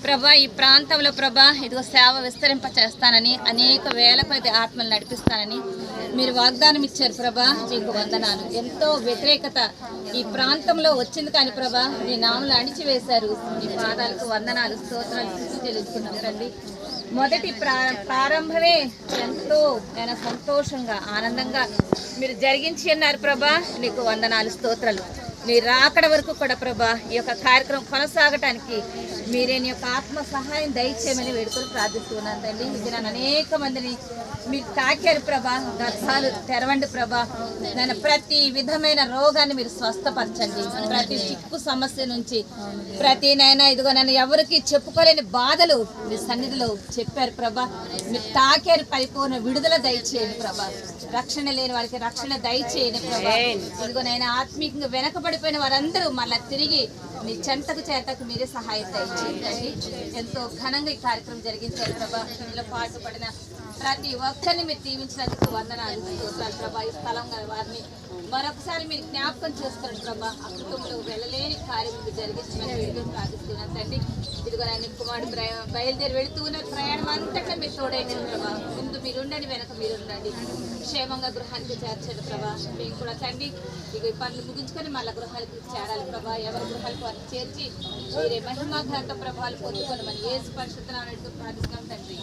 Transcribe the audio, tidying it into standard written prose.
ప్రభా, ఈ ప్రాంతంలో ప్రభా ఇదిగో సేవ విస్తరింప చేస్తానని, అనేక వేల కొద్ది ఆత్మలు నడిపిస్తానని మీరు వాగ్దానం ఇచ్చారు ప్రభా. మీకు వందనాలు. ఎంతో వ్యతిరేకత ఈ ప్రాంతంలో వచ్చింది కానీ ప్రభా మీ నామలు అణిచివేశారు. మీ పాదాలకు వందనాలు, స్తోత్రాలు చెల్లిస్తున్నాం తండ్రి. మొదటి ప్రారంభమే ఎంతో నేను సంతోషంగా ఆనందంగా మీరు జరిగించి అన్నారు ప్రభా. నీకు వందనాలు, స్తోత్రాలు. మీరు రాకడ వరకు కూడా ప్రభా ఈ యొక్క కార్యక్రమం కొనసాగటానికి మీరే నీ యొక్క ఆత్మ సహాయం దయచేయమని వేడుకొని ప్రార్థిస్తున్నాను తండ్రి. ఇది నన్ను అనేక మందిని మీరు తాకారు ప్రభా. గర్భాలు తెరవండి ప్రభా. నేను ప్రతి విధమైన రోగాన్ని మీరు స్వస్థపరచండి. ప్రతి చిక్కు సమస్య నుంచి ప్రతి నైనా ఇదిగో నన్ను ఎవరికి చెప్పుకోలేని బాధలు మీ సన్నిధిలో చెప్పారు ప్రభా. మీరు తాకారు, పరిపూర్ణ విడుదల దయచేయండి ప్రభా. రక్షణ లేని వారికి రక్షణ దయచేయండి ప్రభా. ఇదిగో నైనా ఆత్మీయంగా వెనకబడిపోయిన వారందరూ మళ్ళీ తిరిగి మీ చెంతకు చేతకు మీరే సహాయం దయచేయండి. ఎంతో ఘనంగా ఈ కార్యక్రమం జరిగించారు ప్రభా. ఇందులో పాటుపడిన ప్రతి ఒక్కరిని మీరు దీవించినందుకు వందనాలు, స్తోత్రాలు ప్రభా. ఈ స్థలం వారిని మరొకసారి మీరు జ్ఞాపకం చేస్తారు ప్రభా. ఆ కుటుంబంలో వెళ్ళలేని కార్యం మీరు జరిగించమని వీడియో ప్రార్థిస్తున్నాను తండ్రి. ఇదిగో ఆయన కుమారుడు బయలుదేరి వెళుతూ ఉన్న ప్రయాణం అంతటా మీరు తోడైన ప్రభా. ముందు మీరుండండి, వెనక మీరుండండి. క్షేమంగా గృహానికి చేర్చండి ప్రభా. మేము కూడా తండ్రి ఇక ఈ పనులు ముగించుకొని మళ్ళీ గృహాలకు చేరాలి ప్రభా. ఎవరి గృహాలకు వారిని చేర్చి మీరే మహిమా ఘనత ప్రభావాలు పొందుకొని మన యేసు పరిశుద్ధ నామములో ప్రార్థిస్తున్నాం తండ్రి.